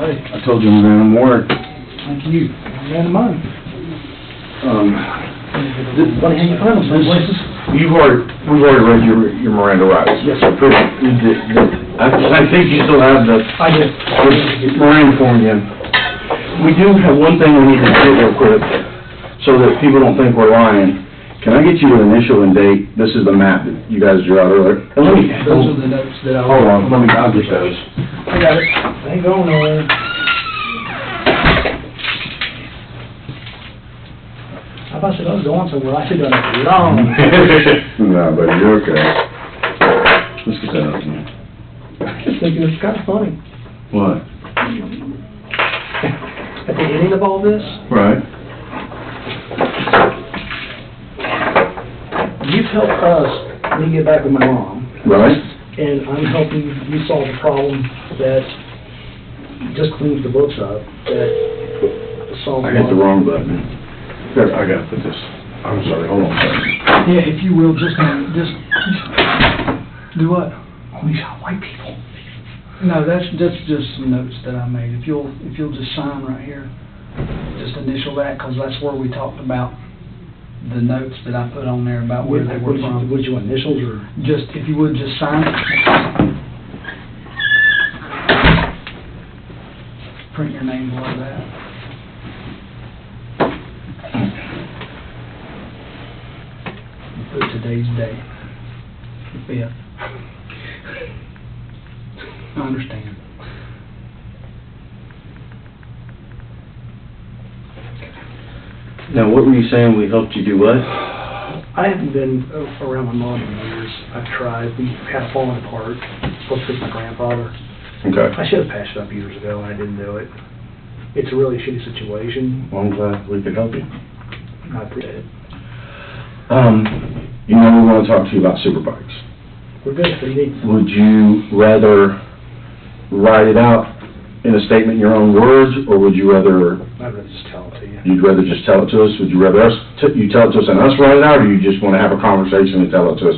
Hey. I told you I'm doing some work. Thank you. Man of mine. Funny how you find them places. We've already read your Miranda rights. Yes, sir. I think you still have the I did. Miranda form again. We do have one thing we need to do real quick, so that people don't think we're lying. Can I get you an initial and date? This is the map that you guys drew out earlier. And let me, Those are the notes that I... hold on, I'll get those. I got it. Ain't going nowhere. I thought I was going somewhere. I should have done it long. No, buddy, you're okay. Let's get that up here. I just thinking it's kind of funny. What? At the ending of all this, Right. you've helped me get back with my mom. Right. And I'm helping you solve a problem that just cleans the books up, that solves... I hit the wrong button. There, I gotta put this. I'm sorry, hold on a second. Yeah, if you will, just do what? Only white people. No, that's just some notes that I made. If you'll just sign right here, just initial that, because that's where we talked about the notes that I put on there about where they were from. Would you want initials or just, if you would, just sign it? Print your name below that. Put today's date, the 5th. I understand. Now, what were you saying? We helped you do what? I haven't been around my mom in years. I've tried. We kind of fallen apart. Supposed to fix my grandfather. Okay. I should have patched it up years ago, and I didn't do it. It's a really shitty situation. Well, I'm glad we could help you. I appreciate it. You know, we want to talk to you about superbikes. We're good. What do you need? Would you rather write it out in a statement in your own words, or would you rather... I'd rather just tell it to you. You'd rather just tell it to us? Would you rather you tell it to us and us write it out, or you just want to have a conversation and tell it to us?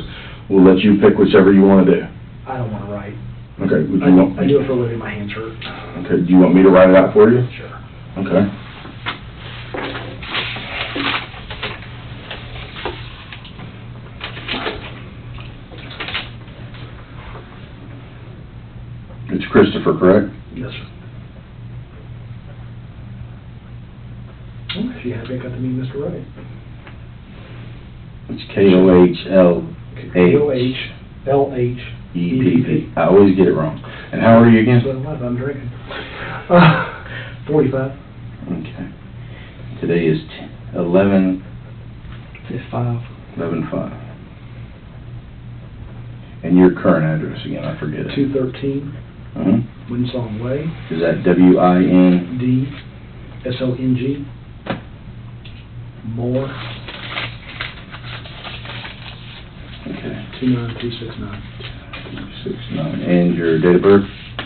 We'll let you pick whichever you want to do. I don't want to write. Okay. Would you want... I do it for a living. My hands hurt. Okay. Do you want me to write it out for you? Sure. Okay. It's Christopher, correct? Yes, sir. Oh, if you have it, got to meet Mr. Wright. It's Kohlhepp. Kohlhepp. I always get it wrong. And how are you again? So I'm drinking. 45. Okay. Today is 11/5. And your current address again? I forget it. 213 Winsong Way. Is that WIN? DSONG. More. Okay. 29369. 269. And your date of birth?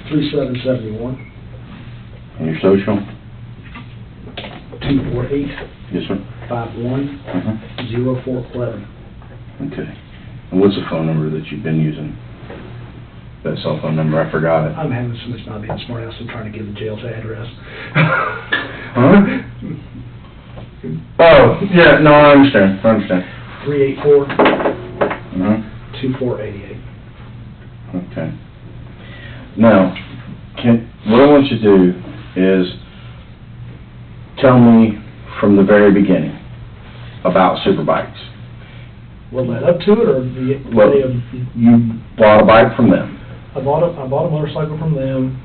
3771. And your social? 248. Yes, sir. 510411. Okay. And what's the phone number that you've been using? That cell phone number, I forgot it. I'm having so much not being smart ass. I'm trying to give the jail's address. Huh? Oh, yeah, no, I understand. 384 Mm-hmm. 2488. Okay. Now, what I want you to do is tell me from the very beginning about superbikes. What led up to it, or you bought a bike from them. I bought a motorcycle from them.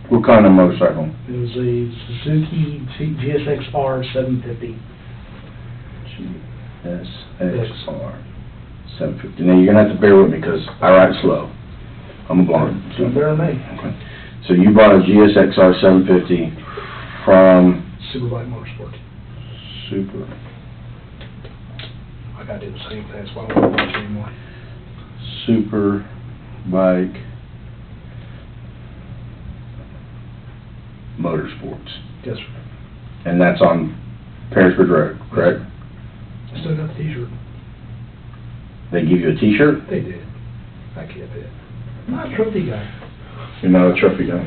What kind of motorcycle? It was a Suzuki GSX-R 750. GSX-R 750. Now you're gonna have to bear with me because I write slow. I'm a blonde. So bear with me. Okay. So you bought a GSX-R 750 from Superbike Motorsports. Super. I gotta do the same thing. That's why I don't want to watch anymore. Superbike Motorsports. Yes, sir. And that's on Parisburg Road, correct? I still got the T-shirt. They give you a T-shirt? They did. I kept it. I'm not a trophy guy. You're not a trophy guy?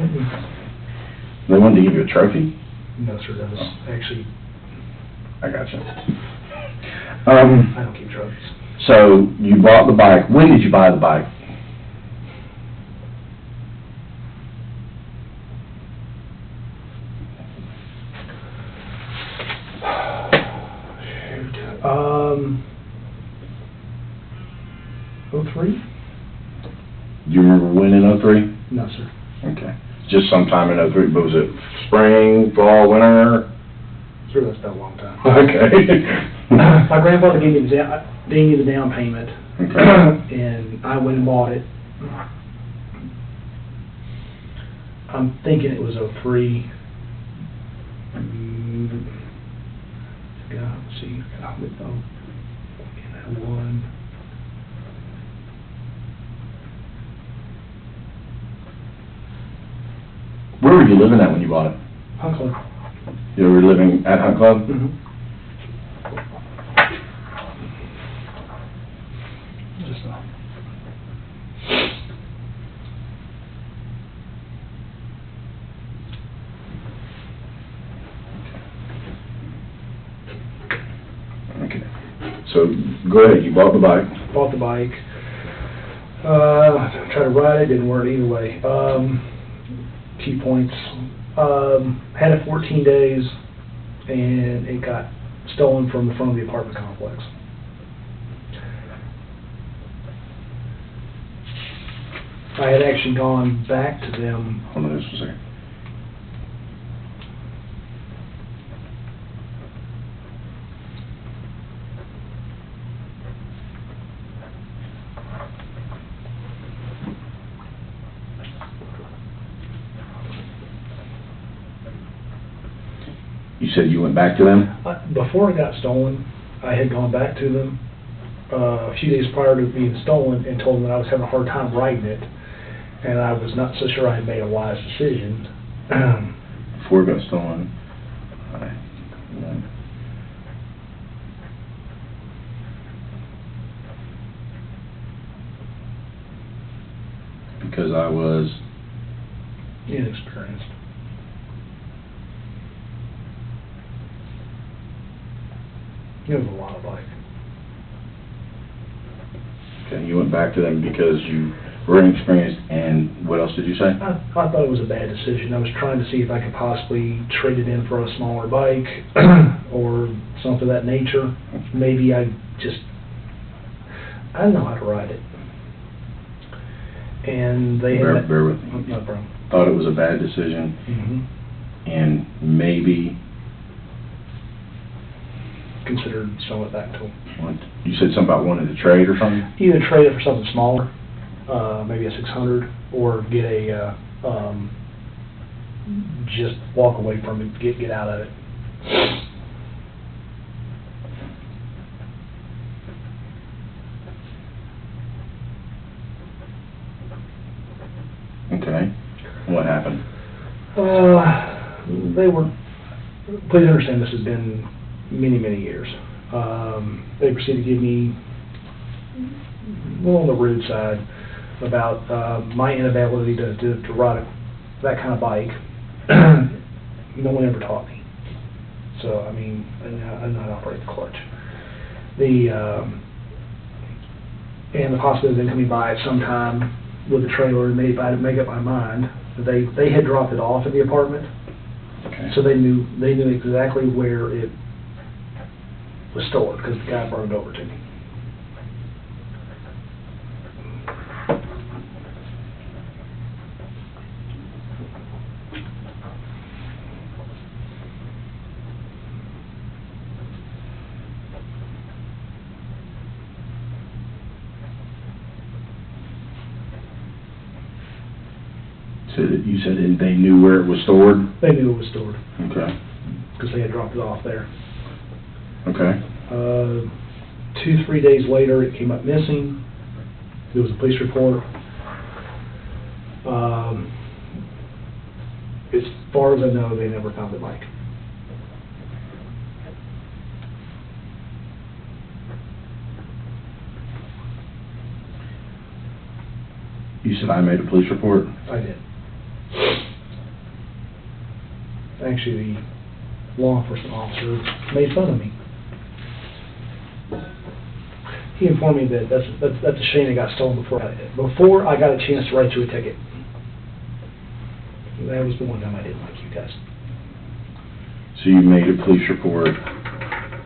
They wanted to give you a trophy? No, sir, that was actually, I gotcha. I don't keep trophies. So, you bought the bike. When did you buy the bike? Shoot. 03? Do you remember when in 03? No, sir. Okay. Just sometime in 03, but was it spring, fall, winter? Sure, that's been a long time. Okay. My grandfather gave me the down payment, Okay. and I went and bought it. I'm thinking it was 03. Let's see, one. Where were you living at when you bought it? Hunt Club. You were living at Hunt Club? Mm-hmm. Just Okay. So, go ahead, you bought the bike. Bought the bike. Tried to ride it, didn't work either way. Key points. Had it 14 days, and it got stolen from the front of the apartment complex. I had actually gone back to them. Hold on just a second. You said you went back to them? Before it got stolen, I had gone back to them a few days prior to it being stolen and told them that I was having a hard time writing it, and I was not so sure I had made a wise decision. Before it got stolen. Because I was Inexperienced. It was a lot of bike. Okay, you went back to them because you were inexperienced, and what else did you say? I thought it was a bad decision. I was trying to see if I could possibly trade it in for a smaller bike or something of that nature. Maybe I didn't know how to ride it. And they had... Bear with me. No problem. Thought it was a bad decision, and maybe... Considered selling it back to them. You said something about wanting to trade or something? Either trade it for something smaller, maybe a 600, or get a, just walk away from it, get out of it. Okay. What happened? Please understand this has been many, many years. They proceeded to give me, well, on the rude side, about my inability to ride that kind of bike. No one ever taught me. So, I mean, I know how to operate the clutch. And the possibility of them coming by at some time with a trailer, and maybe I make up my mind. They had dropped it off at the apartment, Okay. so they knew exactly where it was stored, because the guy brought it over to me. So you said they knew where it was stored? They knew it was stored, Okay. because they had dropped it off there. Okay. 2-3 days later, it came up missing. There was a police report. As far as I know, they never found the bike. You said I made a police report? I did. Actually, the law enforcement officer made fun of me. He informed me that that's a shame it got stolen before I got a chance to write you a ticket. That was the one time I didn't like you guys. So you made a police report,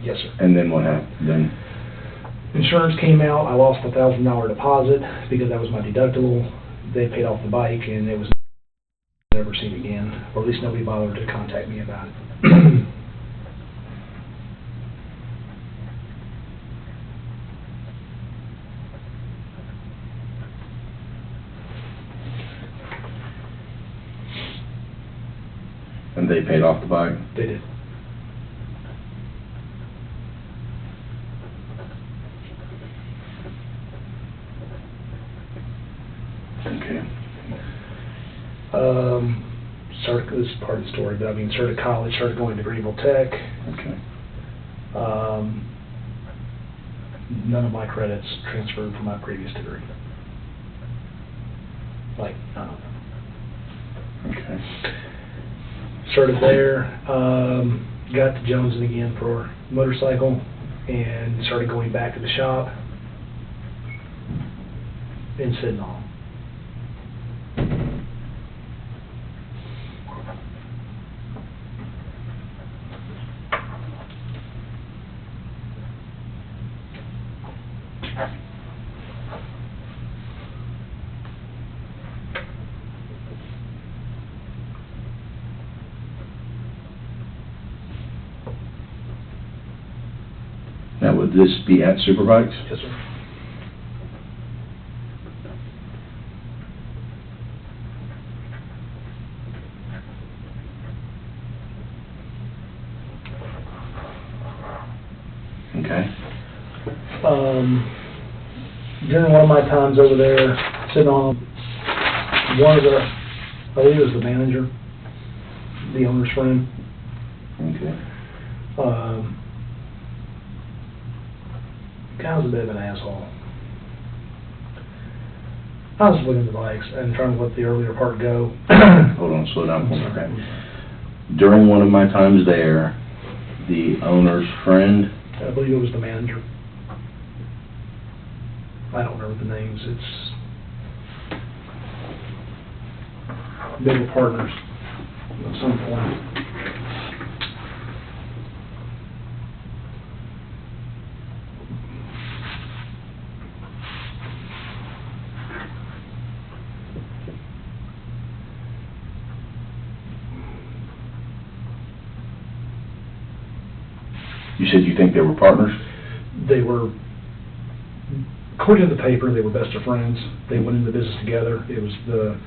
Yes, sir. and then what happened? Then Insurance came out, I lost a $1,000 deposit because that was my deductible. They paid off the bike and it was never seen again, or at least nobody bothered to contact me about it. and they paid off the bike. They did. Okay. This is part of the story, but I mean, started college, started going to Greenville Tech. Okay. None of my credits transferred from my previous degree. Like, none of them. Okay. Started there, got to Jonesing again for motorcycle, and started going back to the shop and sitting on. Now, would this be at Superbikes? Yes, sir. Okay. During one of my times over there, sitting on one of the, I believe it was the manager, the owner's friend. Okay. Guy was a bit of an asshole. I was looking at the bikes and trying to let the earlier part go. Hold on, slow down for a minute. During one of my times there, the owner's friend, I believe it was the manager. I don't remember the names. It's they were partners at some point. you said you think they were partners? They were, according to the paper, they were best of friends. They went into business together. It was the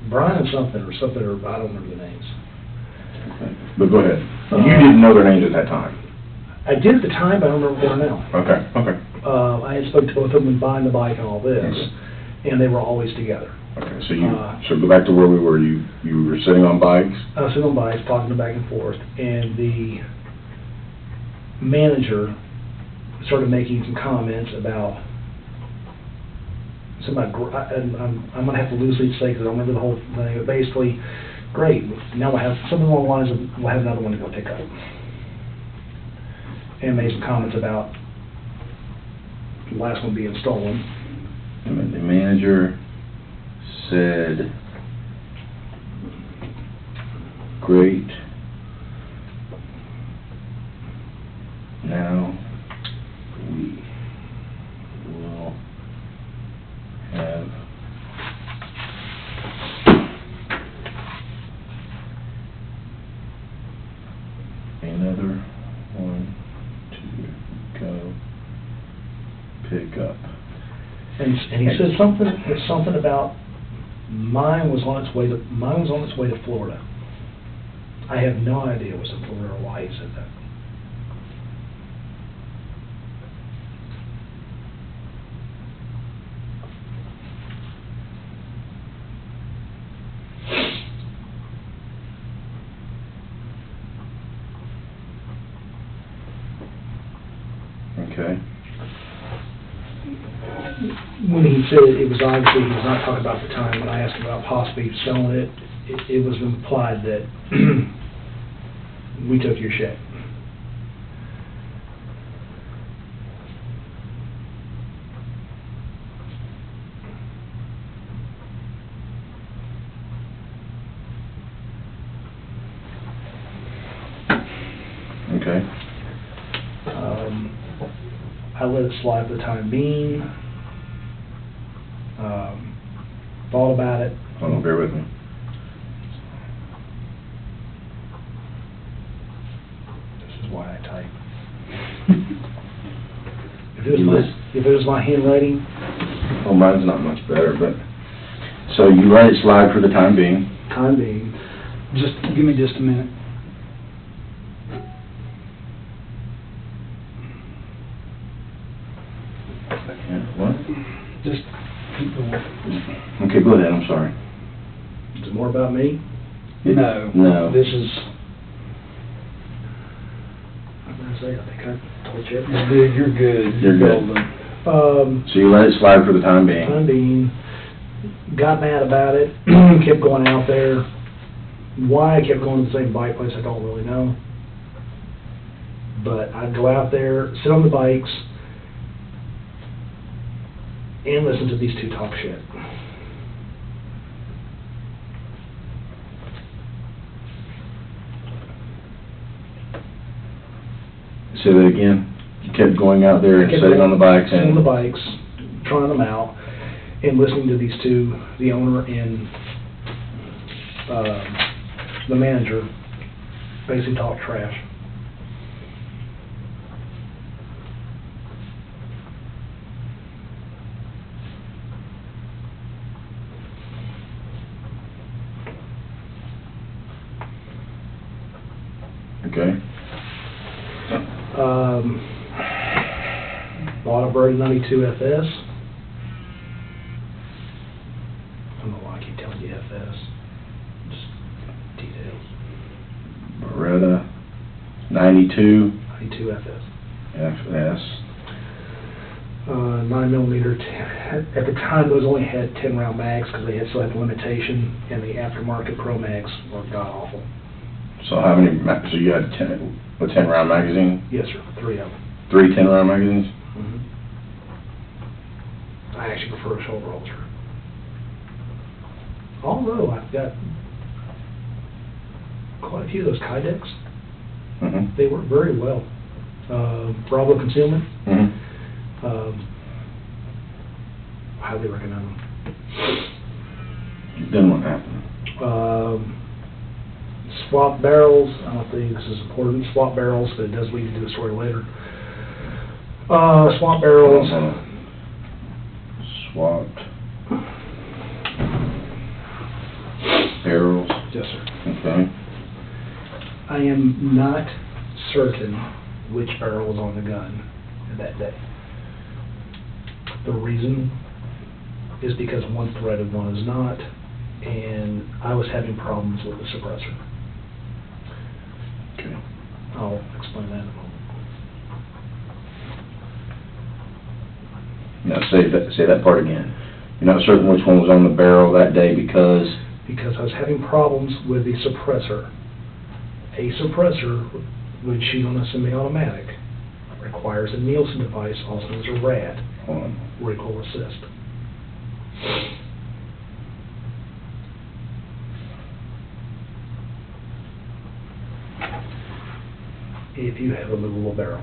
Brian something or something, or I don't remember the names. Okay. But go ahead. You didn't know their names at that time? I did at the time, but I don't remember what they are now. Okay, okay. I had spoke to both of them and buying the bike and all this, and they were always together. Okay, so so go back to where we were. You were sitting on bikes? I was sitting on bikes, talking them back and forth, and the manager started making some comments about somebody, and I'm going to have to loosely say because I don't remember the whole thing, but basically, great, now we'll have something along the lines of, we'll have another one to go pick up. And made some comments about the last one being stolen. And the manager said, great, now we will have another one to go pick up. And he said something about mine was on its way to Florida. I have no idea it was in Florida or why he said that. Okay. when he said it was obviously, he was not talking about the time, when I asked him about possibly selling it, it was implied that we took your shit. Okay. I let it slide for the time being. Thought about it. Hold on, bear with me. This is why I type. If it was my handwriting, Oh, mine's not much better, but, so you let it slide for the time being. Just, give me just a minute. What? Just keep going. Okay, go ahead, I'm sorry. is it more about me? No. No. This is, I'm gonna say, I think I told you. You're good. You're good. So you let it slide for the time being? Time being, got mad about it, kept going out there. Why I kept going to the same bike place, I don't really know. But I'd go out there, sit on the bikes, and listen to these two talk shit. Say that again? You kept going out there and sitting on the bikes and... Sitting on the bikes, trying them out, and listening to these two, the owner and the manager, basically talk trash. Okay. Bought a Bird 92 FS. I don't know why I keep telling you FS. Just details. Beretta 92 92 FS. FS. 9mm. At the time, those only had 10 round mags because they still had the limitation, and the aftermarket Pro mags were god awful. So how many, so you had a 10 round magazine? Yes, sir. 3 of them. 3 10 round magazines? I actually prefer a shoulder holster. Although I've got quite a few of those Kydex. Mm-hmm. They work very well. Bravo concealment. Mm-hmm. Highly recommend them. Then what happened? Swap barrels. I don't think this is important. Swap barrels, but it does lead into the story later. Swap barrels. Swapped barrels. Yes, sir. Okay. I am not certain which barrel was on the gun that day. The reason is because one threaded, one is not, and I was having problems with the suppressor. Okay. I'll explain that in a moment. Now say that part again. You're not certain which one was on the barrel that day because... Because I was having problems with the suppressor. A suppressor, when shoot on a semi-automatic, requires a Nielsen device, also known as a RAD, Hold on. recoil assist. If you have a movable barrel.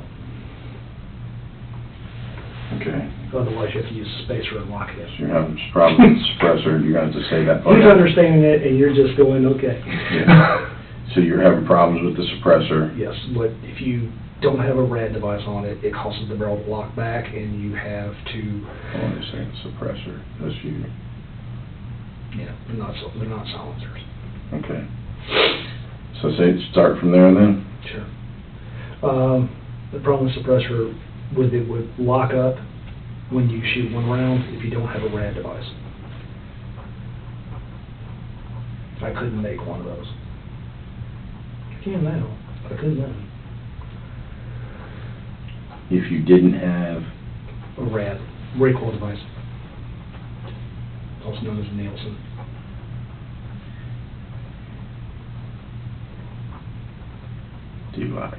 Okay. Otherwise, you have to use a spacer and lock it in. So you're having problems with the suppressor, you're going to have to say that part. He's understanding it, and you're just going, okay. Yeah. So you're having problems with the suppressor. Yes, but if you don't have a RAD device on it, it causes the barrel to lock back, and you have to... Hold on a second, suppressor, that's you. Yeah, they're not silencers. Okay. So say start from there then? Sure. The problem with suppressor would lock up when you shoot one round if you don't have a RAD device. I couldn't make one of those. I can now, but I couldn't then. If you didn't have... A RAD, recoil device. also known as Nielsen. Device,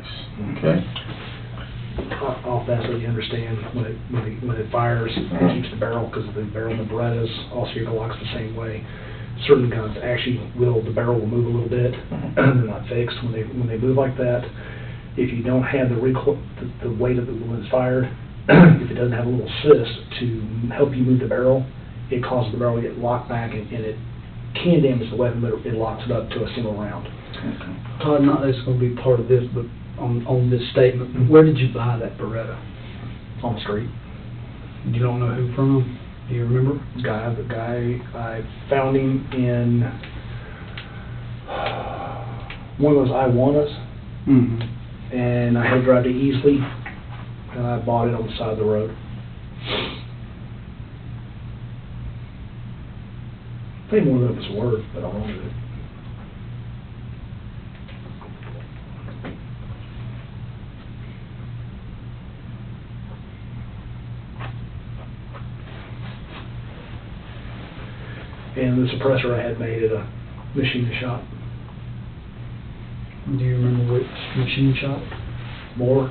okay. Off that, so you understand, when it fires, it keeps the barrel, because the barrel in the Berettas, also locks the same way. Certain guns actually the barrel will move a little bit, they're not fixed. When they move like that, if you don't have the weight of it when it's fired, if it doesn't have a little assist to help you move the barrel, it causes the barrel to get locked back, and it can damage the weapon, but it locks it up to a single round. Okay. Todd, not that it's gonna be part of this, but on this statement, where did you buy that Beretta? On the street. You don't know who from? Do you remember? The guy, I found him in one of those Iwanas, Mm-hmm. and I had to drive to Easley, and I bought it on the side of the road. Paid more than it was worth, but I wanted it. And the suppressor I had made at a machine shop. Do you remember which machine shop? Moore.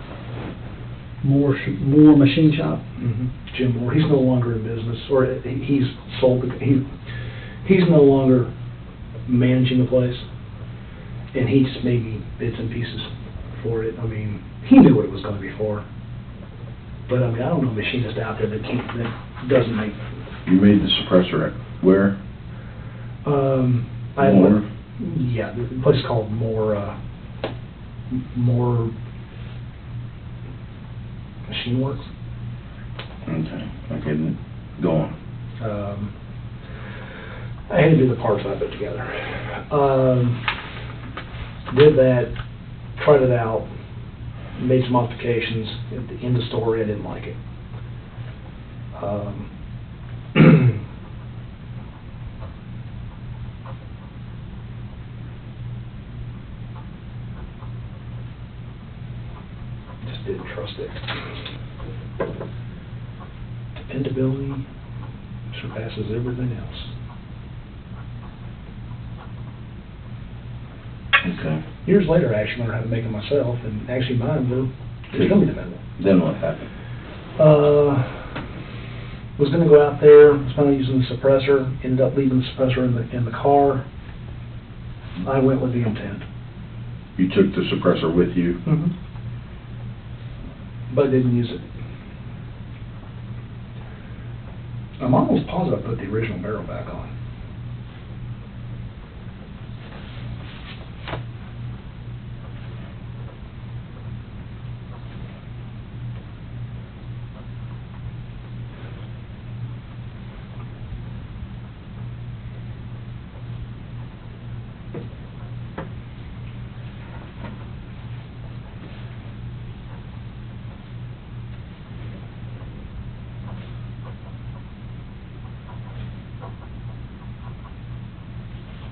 Moore Machine Shop? Mm-hmm. Jim Moore. He's no longer in business, or he's sold. He's no longer managing the place, and he just made me bits and pieces for it. I mean, he knew what it was going to be for. But I mean, I don't know a machinist out there that doesn't make. You made the suppressor at where? Moore? Yeah, the place is called Moore Machine Works. Okay, then go on. I had to do the parts I put together. Did that, tried it out, made some modifications. At the end of the story, I didn't like it. Just didn't trust it. Dependability surpasses everything else. Okay. Years later, I actually learned how to make it myself, and actually mine were extremely dependable. Then what happened? Was going to go out there, was planning on using the suppressor, ended up leaving the suppressor in the car. I went with the intent. You took the suppressor with you? Mm-hmm. But didn't use it. I'm almost positive I put the original barrel back on.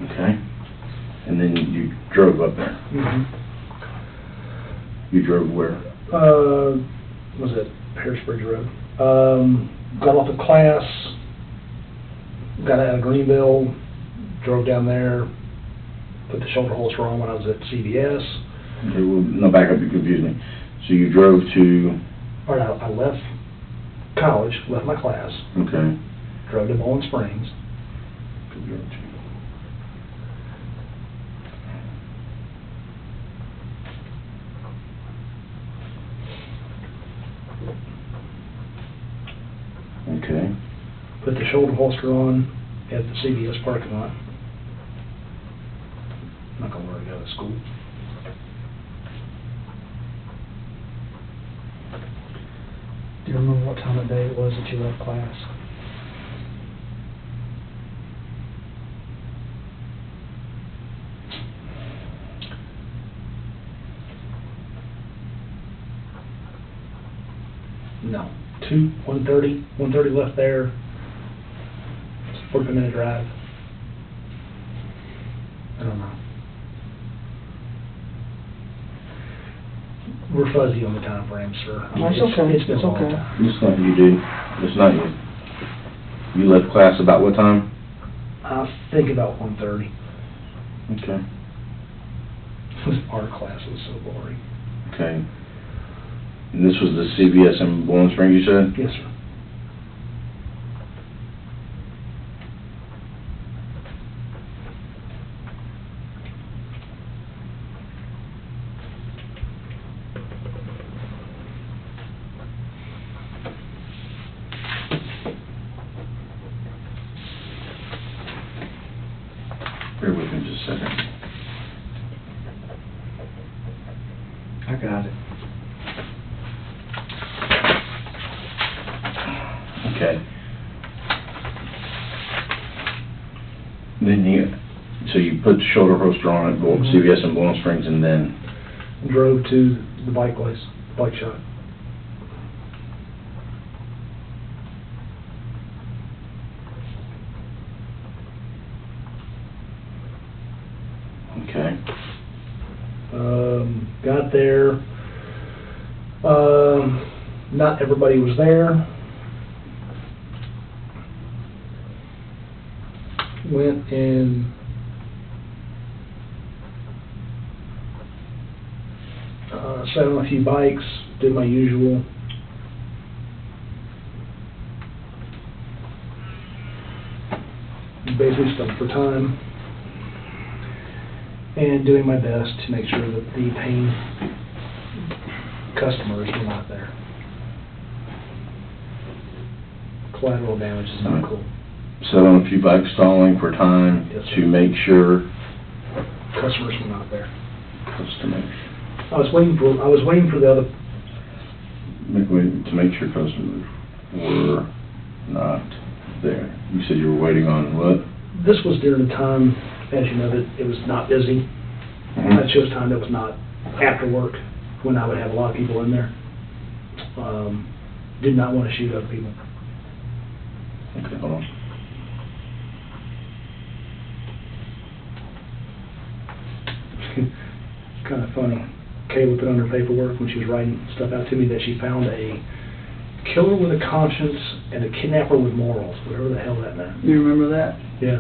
Okay. And then you drove up there. Mm-hmm. You drove where? Was it Harrisburg Road? Got off the class, got out of Greenville, drove down there, put the shoulder holster on when I was at CVS. Okay, well, no, back up, you confused me. So you drove to... Or I left college, left my class, Okay. drove to Bowling Springs. Okay. Put the shoulder holster on at the CVS parking lot. I'm not gonna wear it to go to school. Do you remember what time of day it was that you left class? No. 1:30 left there. It's a 40-minute drive. I don't know. We're fuzzy on the time frame, sir. I mean, That's okay. It's been a It's long okay. time. It's not you, dude. It's not you. You left class about what time? I think about 1:30. Okay. Art class was so boring. Okay. And this was the CVS in Bowling Springs, you said? Yes, sir. Bear with me just a second. I got it. Okay. Then so you put the shoulder holster on it, Mhm. CVS in Bowling Springs, and then, Drove to the bike place, bike shop. okay. Got there. Not everybody was there. Went and sat on a few bikes, did my usual. Basically stuck for time. And doing my best to make sure that the paying customers were not there. Collateral damage is not cool. Sat on a few bikes stalling for time Yes, sir. to make sure Customers were not there. customers, I was waiting for the other, to make sure customers were not there. You said you were waiting on what? this was during the time, as you know, that it was not busy. Mhm. I chose time that was not after work, when I would have a lot of people in there. Did not want to shoot other people. Okay, hold on. Kind of funny. Kayla put on her paperwork when she was writing stuff out to me that she found a killer with a conscience and a kidnapper with morals, whatever the hell that meant. You remember that? Yeah.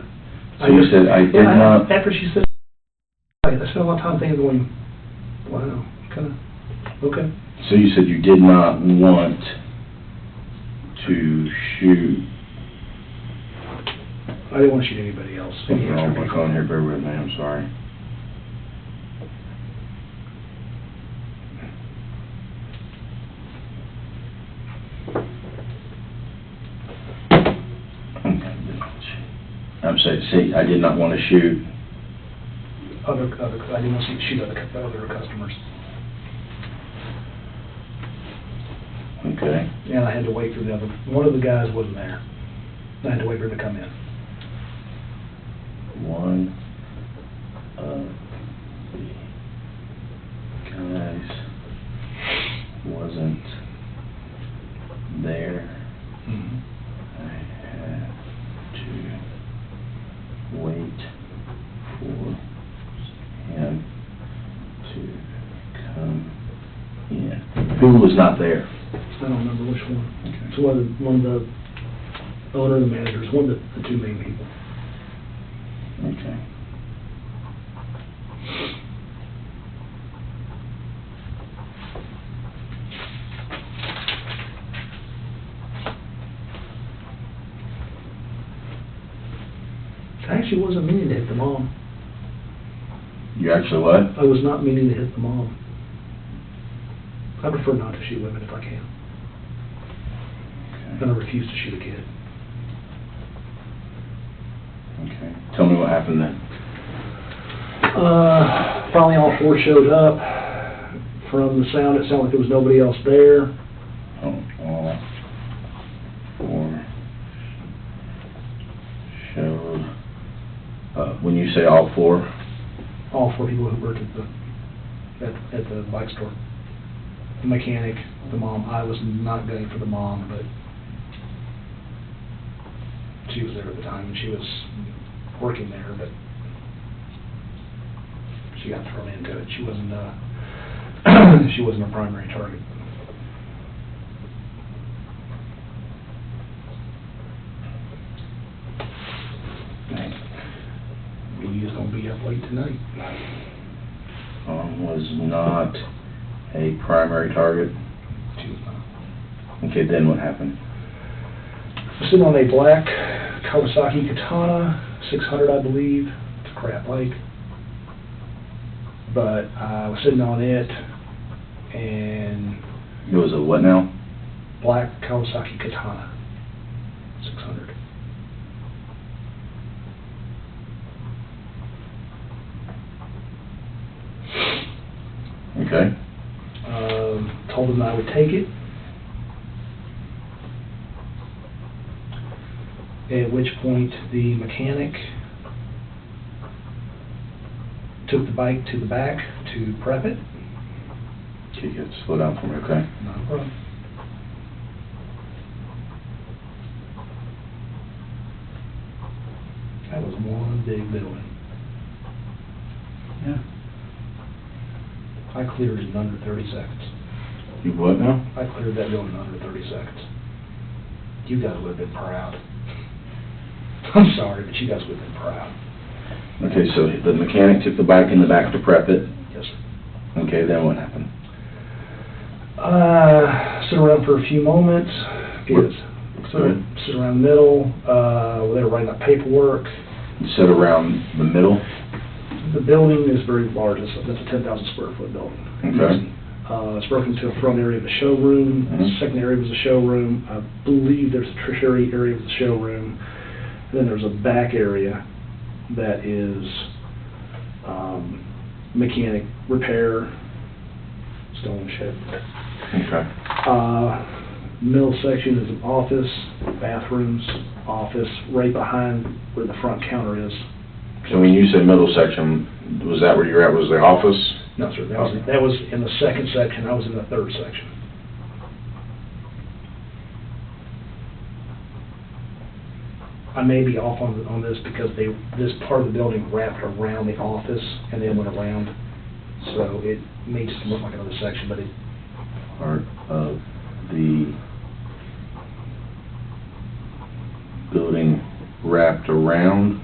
So you said, "I did not..." After she said, I spent a lot of time thinking, going, wow, kind of, okay. So you said you did not want to shoot... I didn't want to shoot anybody else. Something wrong with my phone here, bear with me, I'm sorry. I'm saying, see, I did not want to shoot. I didn't want to shoot other customers. Okay. And I had to wait for the other, one of the guys wasn't there. I had to wait for him to come in. One of the guys wasn't there. Mm-hmm. I had to wait for him to come in. Who was not there? I don't remember which one. Okay. It's one of the owner and the managers, one of the two main people. Okay. I actually wasn't meaning to hit the mom. You actually what? I was not meaning to hit the mom. I prefer not to shoot women if I can. And I refuse to shoot a kid. Okay. Tell me what happened then. Finally all four showed up. From the sound, it sounded like there was nobody else there. Oh, all four showed up. When you say all four? All four people who worked at the bike store. The mechanic, the mom. I was not gunning for the mom, but she was there at the time, and she was working there, but she got thrown into it. She wasn't she wasn't a primary target. is gonna be up late tonight. Was not a primary target. She was not. Okay, then what happened? Sitting on a black Kawasaki Katana, 600 I believe. It's a crap bike. But I was sitting on it, and It was a what now? black Kawasaki Katana, 600. Okay. Told him I would take it. At which point the mechanic took the bike to the back to prep it. Okay, you have to slow down for me, okay? Not a problem. That was one big building. Yeah. I cleared it in under 30 seconds. You what now? I cleared that building in under 30 seconds. You guys would have been proud. I'm sorry, but you guys would have been proud. Okay, so the mechanic took the bike in the back to prep it. Yes, sir. Okay, then what happened? Sit around for a few moments. What? Sit around the middle. They were writing up paperwork. You said around the middle? The building is very large. That's a 10,000 square foot building. Okay. It's broken into a front area of a showroom. Mhm. Second area was a showroom. I believe there's a tertiary area of the showroom. And then there's a back area that is mechanic repair, stone shed. Okay. Middle section is an office, bathrooms, office, right behind where the front counter is. So when you said middle section, was that where you're at, was the office? No, sir, that was in the second section. I was in the third section. I may be off on this because this part of the building wrapped around the office and then went around. So it may just look like another section, but it... Part of the building wrapped around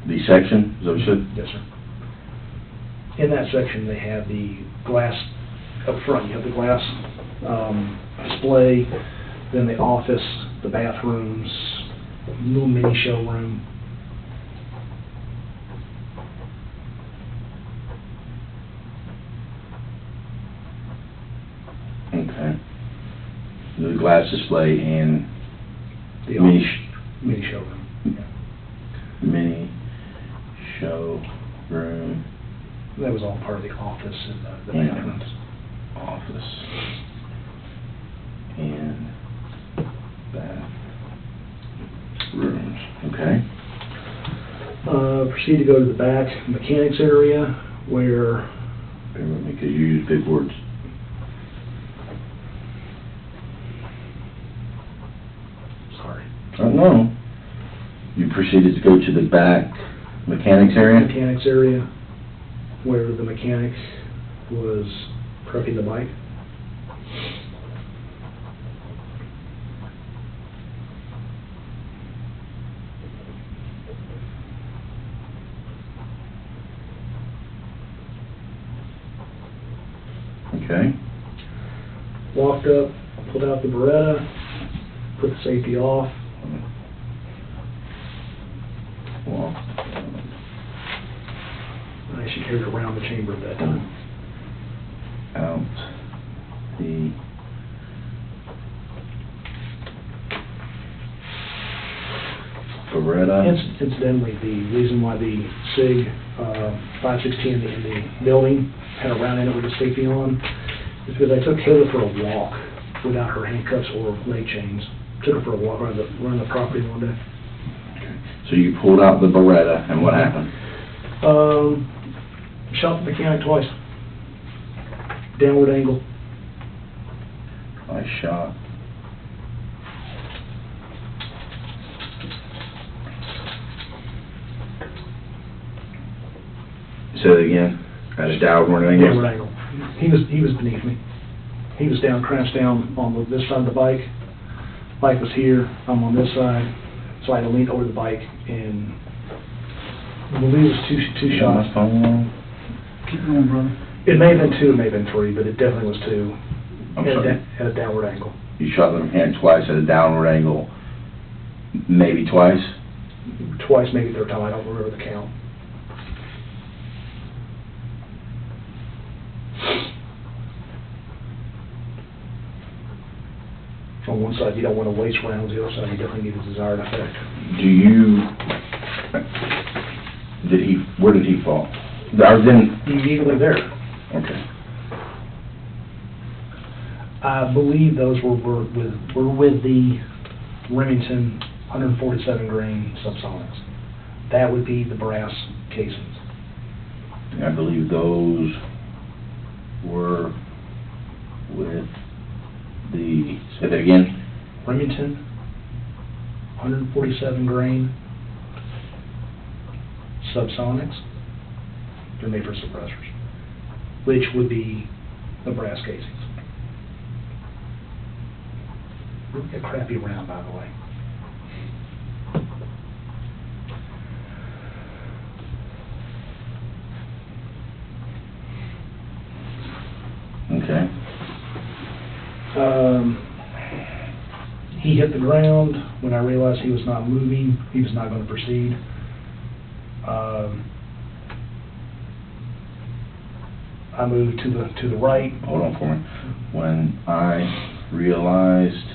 the section, is that what you said? Yes, sir. In that section, they have the glass up front. You have the glass display, then the office, the bathrooms, little mini showroom. Okay. The glass display and The mini, mini showroom. Yeah. mini showroom That was all part of the office and the Yeah. bathrooms. office and bathrooms, okay? Proceed to go to the back mechanics area where Bear with me, because you use big words. sorry, I don't know. You proceeded to go to the back mechanics area? mechanics area where the mechanic was prepping the bike. Okay. Walked up, pulled out the Beretta, put the safety off. Well, I actually carried it around the chamber at that time. out the Beretta. Incidentally, the reason why the SIG 516 in the building had a round in it with the safety on is because I took Taylor for a walk without her handcuffs or leg chains. Took her for a walk around the property one day. So you pulled out the Beretta, and what happened? Shot the mechanic twice. Downward angle. I shot. Say it again. At a downward angle? Downward angle. He was beneath me. He was down, crouched down on this side of the bike. Bike was here. I'm on this side. So I had to lean over the bike, and I believe it was two You got shots. my phone on? Keep going, brother. It may have been two, it may have been three, but it definitely was two. I'm sorry. At a downward angle. You shot them hand twice at a downward angle, maybe twice? Twice, maybe third time, I don't remember the count. On one side, you don't want to waste rounds, the other side, you definitely need the desired effect. Where did he fall? Then, Immediately there. okay. I believe those were with the Remington 147 grain subsonics. That would be the brass casings. And I believe those were with the, say that again? Remington 147 grain subsonics. They're made for suppressors, which would be the brass casings. Really a crappy round, by the way. Okay. He hit the ground. When I realized he was not moving, he was not going to proceed. I moved to the right. Hold on for me. When I realized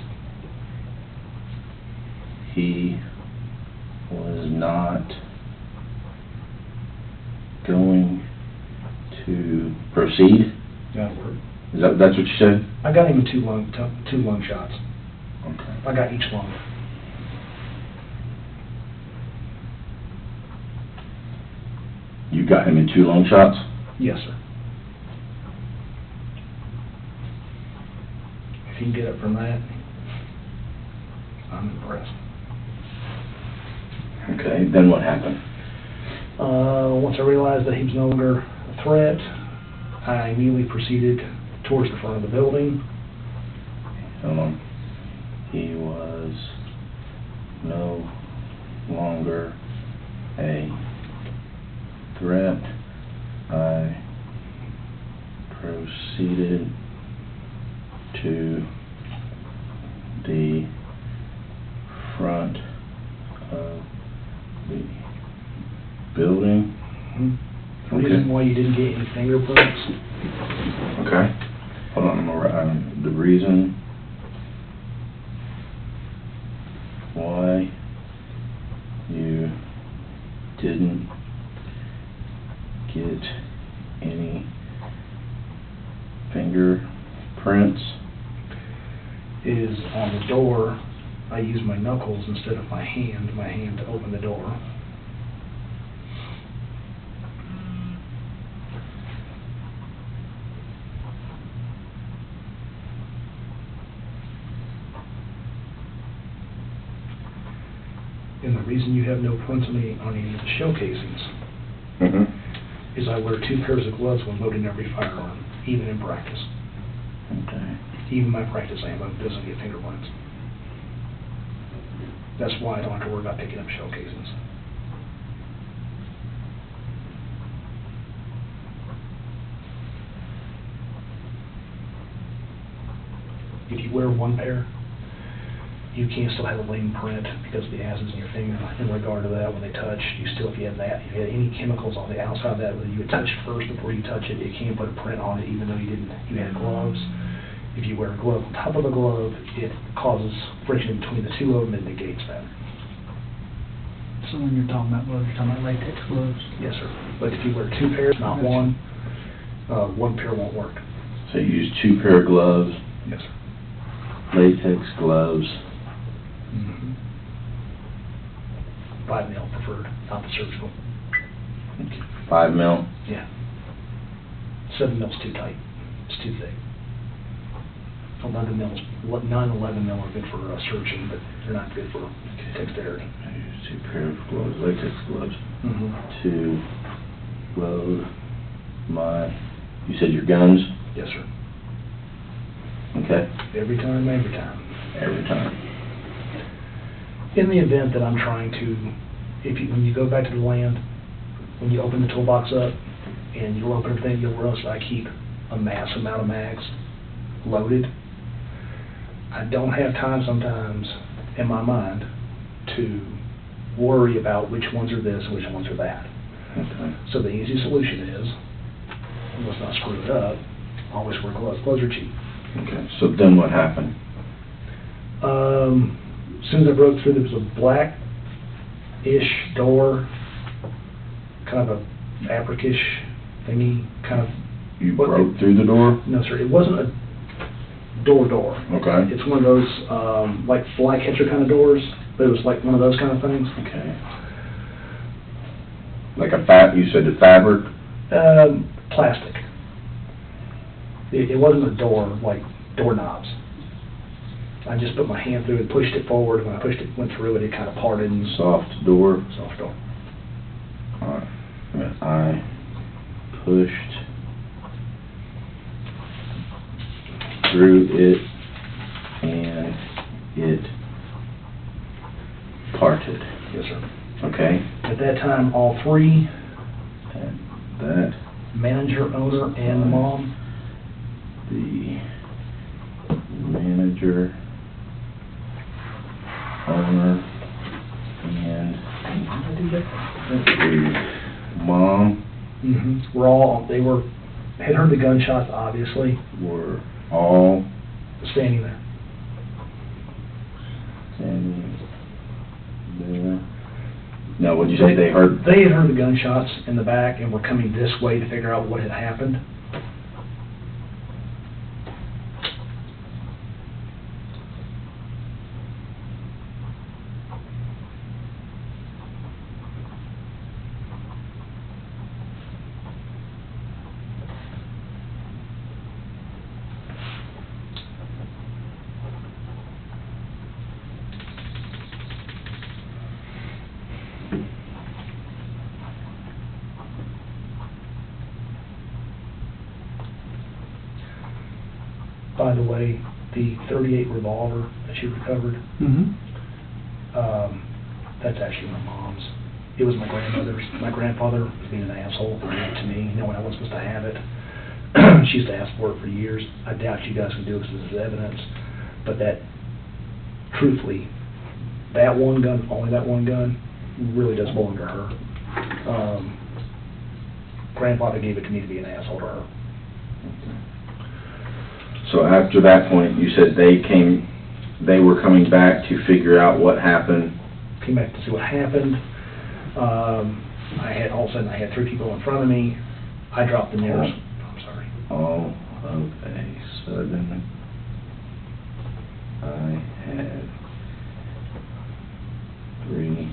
he was not going to proceed, that's what you said? I got him in two lung shots. Okay. I got each lung. You got him in 2 lung shots? Yes, sir. If you can get it from that, I'm impressed. Okay, then what happened? Once I realized that he was no longer a threat, I immediately proceeded towards the front of the building. Hold on. He was no longer a threat. I proceeded to the front of the building. The reason why you didn't get any fingerprints, Okay. Hold on, the reason why you didn't get any fingerprints is on the door. I use my knuckles instead of my hand to open the door. And the reason you have no prints on any of the shell casings is I wear 2 pairs of gloves when loading every firearm, even in practice. Okay. Even my practice ammo doesn't get fingerprints. That's why I don't have to worry about picking up shell casings. If you wear 1 pair, you can still have a latent print because of the acids in your finger. In regard to that, when they touch, if you have any chemicals on the outside of that, whether you would touch first before you touch it, it can put a print on it even though you had gloves. If you wear a glove on top of the glove, it causes friction between the 2 of them and negates that. So when you're talking about gloves, you're talking about latex gloves? Yes, sir. But if you wear 2 pairs, not 1, 1 pair won't work. So you use 2 pair of gloves, Yes, sir. latex gloves. 5 mil preferred, not the surgical. 5 mil. Yeah. 7 mil's too tight. It's too thick. 11 mil are good for surgeon, but they're not good for dexterity. I use 2 pair of gloves, latex gloves, to load my, you said your guns? Yes, sir. Okay. Every time, every time. Every time. In the event that I'm trying to, when you go back to the land, when you open the toolbox up and you'll open everything, you'll realize I keep a mass amount of mags loaded. I don't have time sometimes in my mind to worry about which ones are this and which ones are that. Okay. So the easy solution is, let's not screw it up, always wear gloves. Gloves are cheap. Okay, so then what happened? As soon as I broke through, there was a black-ish door, kind of a fabric-ish thingy, kind of. You broke through the door? No, sir, it wasn't a door. Okay. It's one of those, like flycatcher kind of doors, but it was like one of those kind of things. Okay. Like you said the fabric? Plastic. It wasn't a door, like doorknobs. I just put my hand through it, pushed it forward, and when I pushed it, went through it, it kind of parted and... Soft door? Soft door. Alright. I pushed through it and it parted. Yes, sir. Okay. At that time, all three, And that manager, owner, and the mom, the manager, owner, and the mom had heard the gunshots, obviously, were all standing there. standing there. Now, what'd you say they heard? They had heard the gunshots in the back and were coming this way to figure out what had happened. By the way, the .38 revolver that you recovered, that's actually my mom's. It was my grandmother's. My grandfather was being an asshole and gave it to me, when I wasn't supposed to have it. She used to ask for it for years. I doubt you guys can do it because there's evidence, but truthfully, that one gun, only that one gun, really does belong to her. Grandfather gave it to me to be an asshole to her. So after that point, you said they were coming back to figure out what happened. Came back to see what happened. All of a sudden I had three people in front of me. I dropped the nearest. I'm sorry. All of a sudden, I had three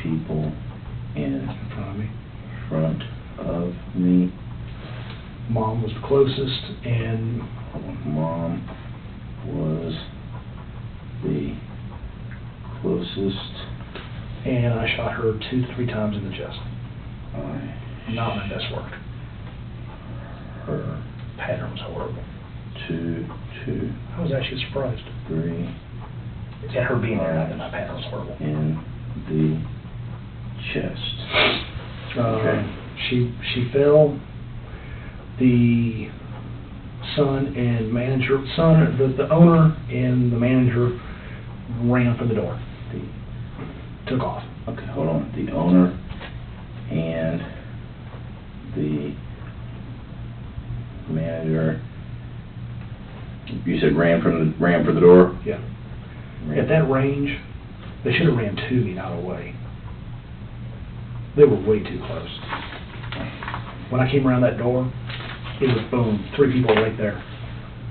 people in front of me. Mom was the closest, and Mom was the closest. And I shot her 2 to 3 times in the chest. Not my best work. Her Pattern was horrible. 2, I was actually surprised. 3 At her being there, not that my pattern was horrible. in the chest. Okay. She fell. The the owner and the manager ran for the door. Took off. Okay, hold on. The owner and the manager, you said ran for the door? Yeah. At that range, they should have ran to me, not away. They were way too close. When I came around that door, it was boom, 3 people right there.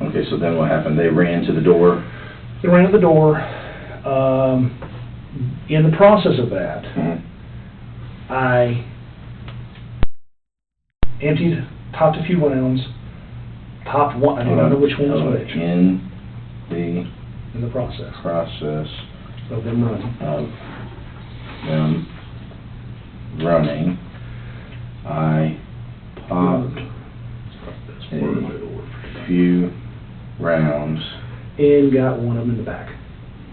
Okay, so then what happened? They ran to the door? They ran to the door. In the process of that, I popped a few rounds, popped one, I don't know which one was which. In the process. Of them running. I popped a few rounds and got one of them in the back.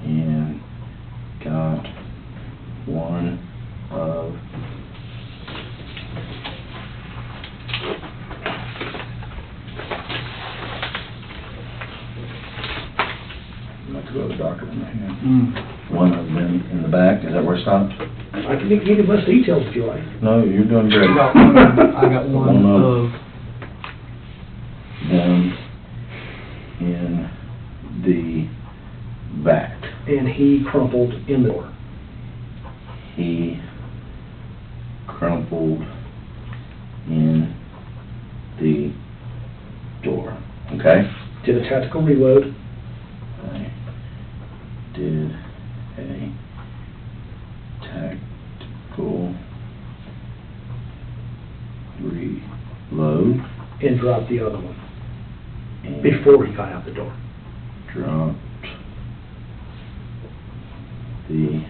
and got one of I'm about to go to the doctor in my hand. One of them in the back, is that where it stopped? I can give you less details if you like. No, you're doing great. I got one of them in the back. And he crumpled in the door. He crumpled in the door. Okay? Did a tactical reload. I did a tactical reload. And dropped the other one. And Before he got out the door. dropped the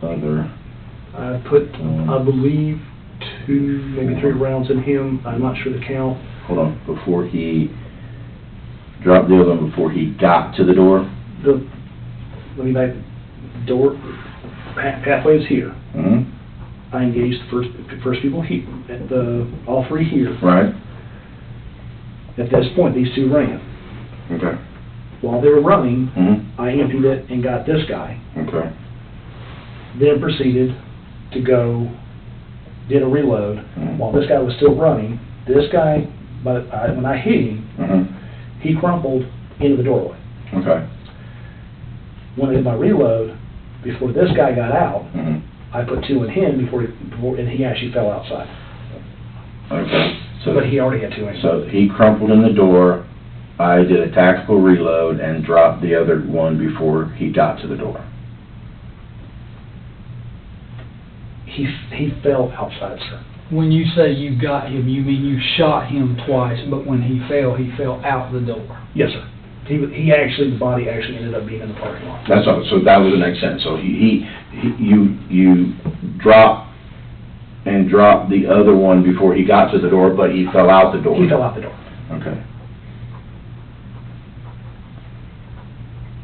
other. I put, I believe, 2, maybe 3 rounds in him. I'm not sure the count. Hold on, before he dropped the other one, before he got to the door? Let me back, door, pathway is here. Mm-hmm. I engaged the first people here, all 3 here. Right. At this point, these 2 ran. Okay. While they were running, Mm-hmm. I emptied it and got this guy. Okay. Then proceeded to go, did a reload. Mm-hmm. While this guy was still running, this guy, when I hit him, Mm-hmm. he crumpled into the doorway. Okay. When I did my reload, before this guy got out, Mm-hmm. I put 2 in him and he actually fell outside. Okay. So, But he already had 2 in him. so he crumpled in the door, I did a tactical reload and dropped the other one before he got to the door. He fell outside, sir. When you say you got him, you mean you shot him twice, but when he fell out the door. Yes, sir. He actually, the body actually ended up being in the parking lot. That's all, so that was the next sentence. So you dropped the other one before he got to the door, but he fell out the door. He fell out the door. Okay.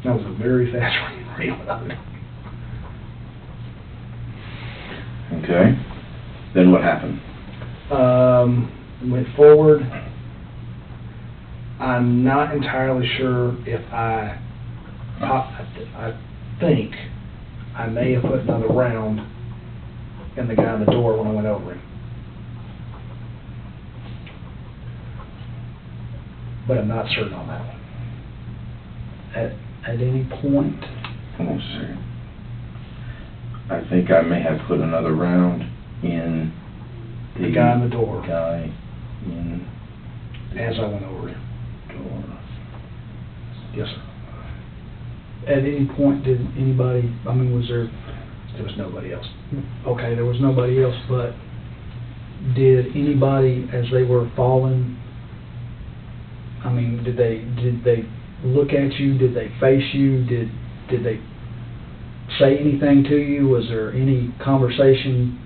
That was a very fast reload. Okay. Then what happened? Went forward. I'm not entirely sure if I think I may have put another round in the guy in the door when I went over him. But I'm not certain on that one. At any point, Hold on a second. I think I may have put another round in The guy in the door. Guy in As I went over him. door. Yes, sir. at any point did anybody, I mean, was there, There was nobody else. okay, there was nobody else, but did anybody, as they were falling, I mean, did they look at you? Did they face you? Did they say anything to you? Was there any conversation,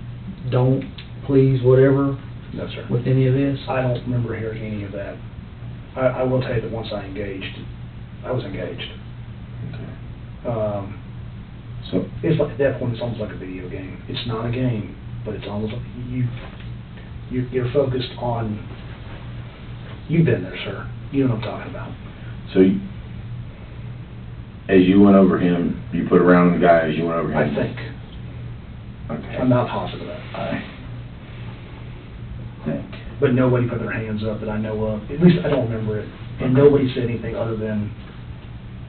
don't, please, whatever, No, sir. with any of this? I don't remember hearing any of that. I will tell you that once I engaged, I was engaged. Okay. So, It's like, at that point, it's almost like a video game. It's not a game, but it's almost like you're focused on, you've been there, sir. You know what I'm talking about. so as you went over him, you put a round on the guy as you went over him? I think. Okay. I'm not positive of that. I think. But nobody put their hands up that I know of. At least I don't remember it. And nobody said anything other than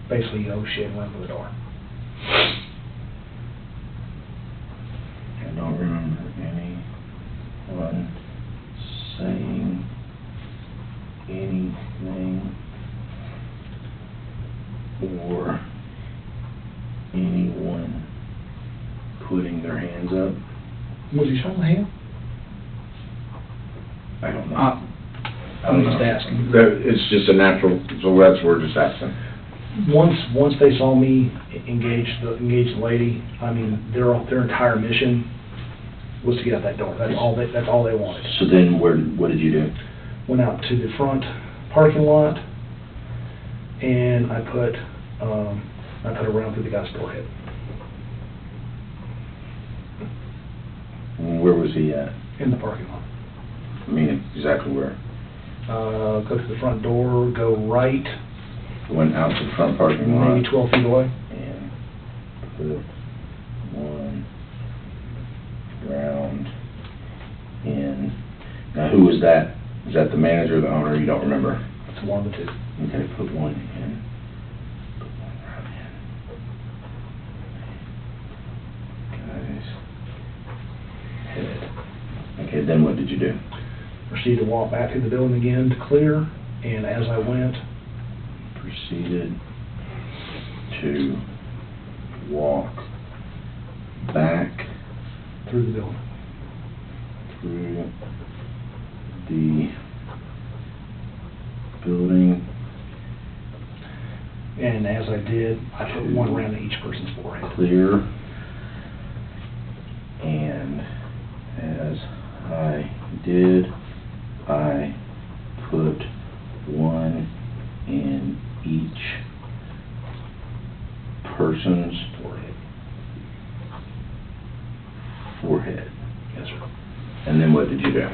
basically, oh shit, and went for the door. I don't remember anyone saying anything or anyone putting their hands up. Was he shot in the hand? I don't know. I'm just asking. It's just a natural, so that's, we're just asking. Once they saw me engage the lady, I mean, their entire mission was to get out that door. That's all they wanted. So then what did you do? Went out to the front parking lot, and I put a round through the guy's forehead. where was he at? in the parking lot. I mean, exactly where? Go to the front door, go right, Went out to the front parking lot. maybe 12 feet away. And put one round in. Now, who was that? Is that the manager or the owner? You don't remember? It's one of the two. Okay, put one in. Put one round in. Guys. Head. Okay, then what did you do? Proceeded to walk back through the building again to clear, and as I went, Proceeded to walk back through the building. through the building. And as I did, I put one round in each person's forehead. Clear. And as I did, I put one in each person's forehead. Yes, sir. And then what did you do?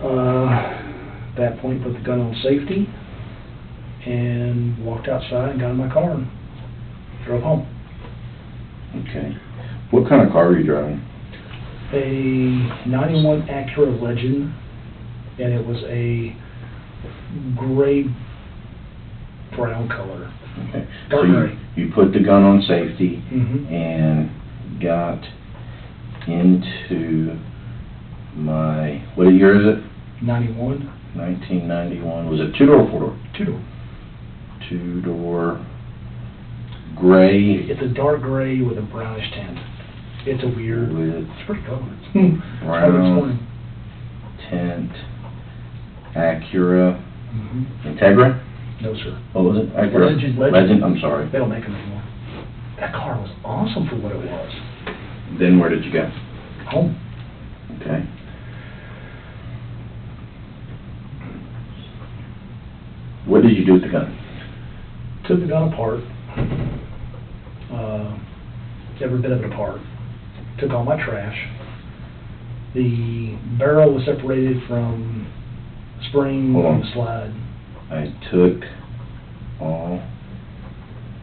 At that point, put the gun on safety and walked outside and got in my car and drove home. Okay. What kind of car were you driving? A 91 Acura Legend, and it was a gray brown color. Okay. Dark So gray. you put the gun on safety Mm-hmm. and got into my, what year is it? 91. 1991. Was it two-door or four-door? Two-door. Two-door, gray It's a dark gray with a brownish tint. It's a weird, with it's pretty color. It's hard to brown explain. tint, Acura, Mm-hmm. Integra? No, sir. What was it? Acura? Legend. I'm sorry. They don't make them anymore. That car was awesome for what it was. Then where did you go? Home. Okay. What did you do with the gun? Took the gun apart, every bit of it apart. Took all my trash. The barrel was separated from spring Hold on. and the slide. I took all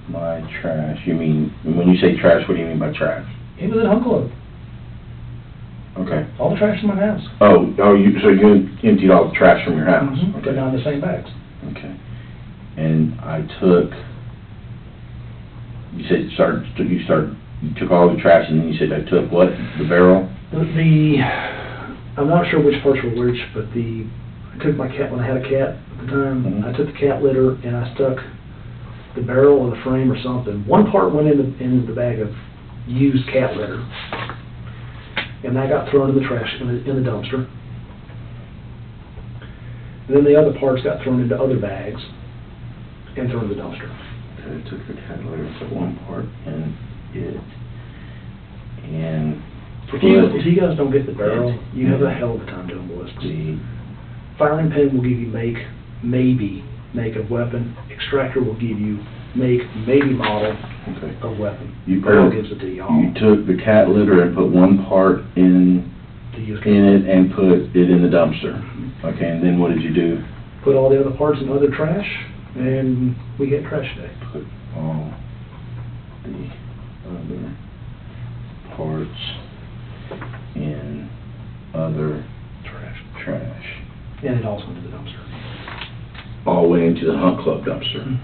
my trash. You mean, when you say trash, what do you mean by trash? It was an unload. Okay. All the trash in my house. So you emptied all the trash from your house? Put Okay. down the same bags. Okay. And I took, you said you took all the trash and then you said I took what? The barrel? I'm not sure which parts were which, but I took my cat, when I had a cat at the time, Mhm. I took the cat litter and I stuck the barrel or the frame or something. One part went in the bag of used cat litter, and that got thrown in the trash, in the dumpster. And then the other parts got thrown into other bags and thrown in the dumpster. Okay, I took the cat litter and put one part in it. And If you guys don't get the barrel, you have a hell of a time doing ballistics. the Firing pin will give you maybe make of weapon. Extractor will give you make, maybe model okay. of weapon. You Barrel put- gives it to y'all. You took the cat litter and put one part in To use. it and put it in the dumpster. Okay, and then what did you do? Put all the other parts in other trash, and we get trash day. Put all the other parts in other trash. And it also went to the dumpster. All went into the Hunt Club dumpster.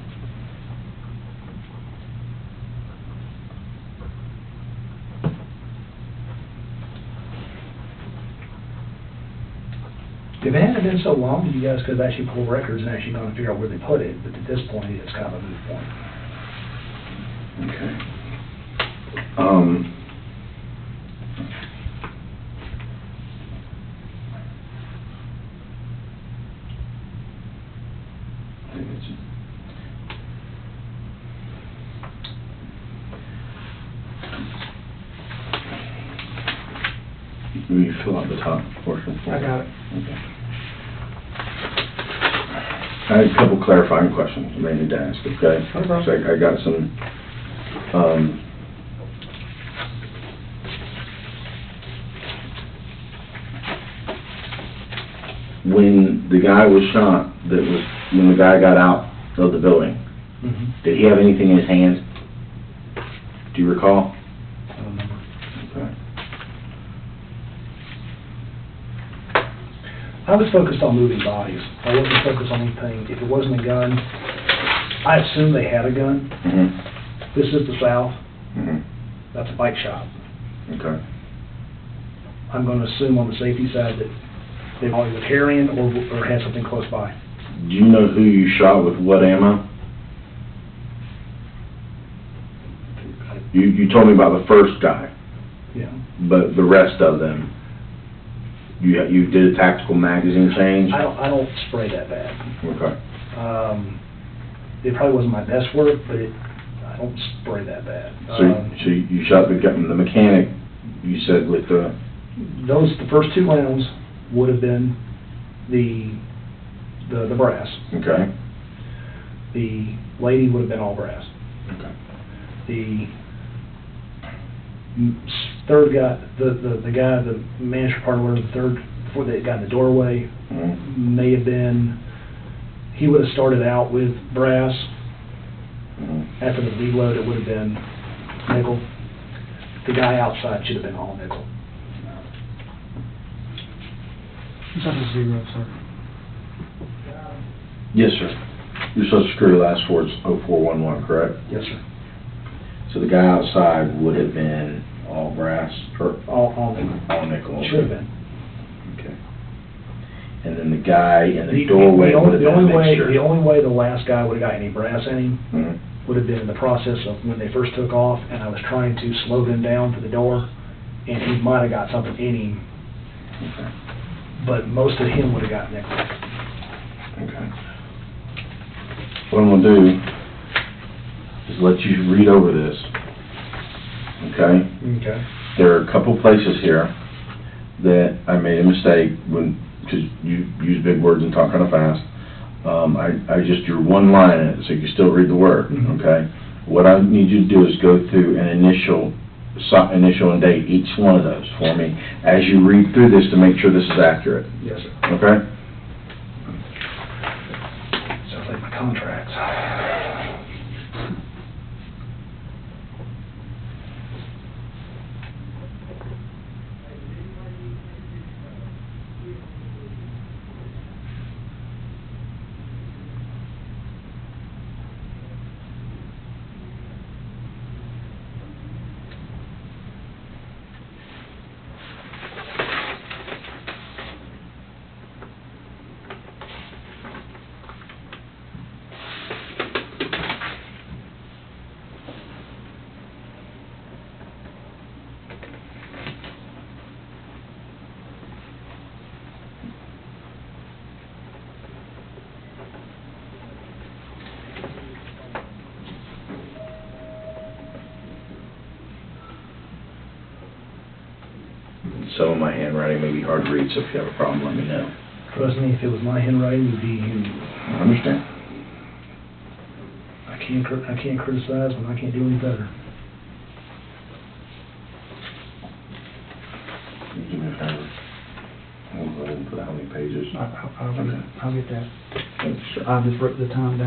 If it hadn't been so long, you guys could have actually pulled records and actually gone and figure out where they put it, but at this point, it's kind of a moot point. Okay. Will you fill out the top portion? I got it. Okay. I had a couple clarifying questions I need to ask, okay? No problem. So I got some, when the guy was shot, when the guy got out of the building, did he have anything in his hand? Do you recall? I don't remember. Okay. I was focused on moving bodies. I wasn't focused on anything. If it wasn't a gun, I assumed they had a gun. This is the South. That's a bike shop. Okay. I'm going to assume on the safety side that they were either carrying or had something close by. Do you know who you shot with what ammo? You told me about the first guy, Yeah. but the rest of them, you did a tactical magazine change? I don't spray that bad. Okay. It probably wasn't my best work, but I don't spray that bad. So you shot the mechanic, you said with the... The first 2 rounds would have been the brass. Okay. The lady would have been all brass. Okay. The third guy, the guy, the manager part of the third, before they got in the doorway, may have been, he would have started out with brass. After the reload, it would have been nickel. The guy outside should have been all nickel. Is that a 0, sir? Yes, sir. Your social security last four is 0411, correct? Yes, sir. So the guy outside would have been all brass, or All nickel. all nickel? Should have been. Okay. And then the guy in the doorway would have been a mixture? The only way the last guy would have got any brass in him would have been in the process of when they first took off, and I was trying to slow them down to the door, and he might have got something in him. Okay. But most of him would have got nickel. Okay. What I'm gonna do is let you read over this, okay? Okay. There are a couple places here that I made a mistake because you use big words and talk kind of fast. I just drew one line in it, so you can still read the word, okay? What I need you to do is go through an initial and date each one of those for me as you read through this to make sure this is accurate. Yes, sir. Okay? Sounds like my contracts. Some of my handwriting may be hard to read, so if you have a problem, let me know. Trust me, if it was my handwriting, it would be. I understand. I can't criticize when I can't do any better. You give me a favor. I'll go ahead and put how many pages. I'll get that. Sure. I just wrote the time down.